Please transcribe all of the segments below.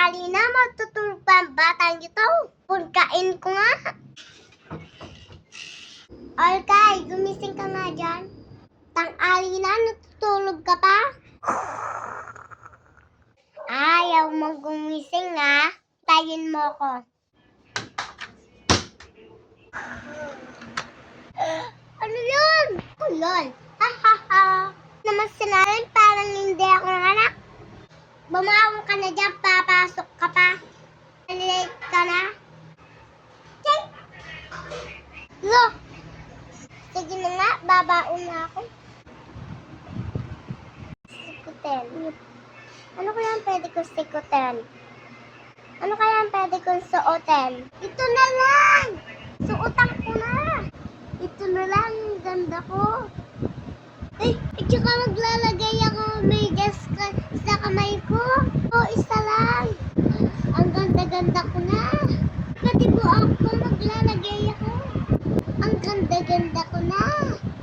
tanghali na, matutulog pa ang batang ito. Pagkain ko nga. Okay, gumising ka nga dyan. Tanghali na, natutulog ka pa? Ayaw mo gumising ha? Tayin mo ko. Ano yun? Kulol. Ha ha ha. Naman sinarin parang hindi ako anak. Bumawang ka na dyan, papasok ka pa. Late ka na. Check. Look. Sige na nga, babaon na ako. Sikutin. Ano kaya ang pwede kong sikutin? Ano kaya ang pwede kong suotin? Ito na lang! Suotan ko na! Ito na lang, ang ganda ko. Ay, at saka maglalagay ako medyas sa kamay ko. Isa lang. Ang ganda-ganda ko na. Pwede po ako maglalagay ako. Ang ganda-ganda ko na.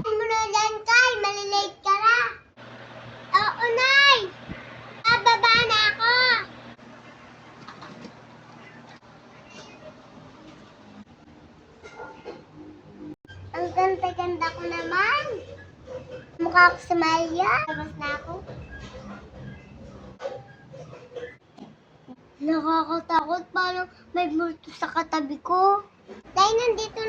Muna Kay, malilate ka na. Oo, Nay! Bababa na ako. Ang ganda-ganda ko naman. Mukha ko sa Maria. Labas na ako. Nakakatakot. Parang may multo sa katabi ko. Dahil nandito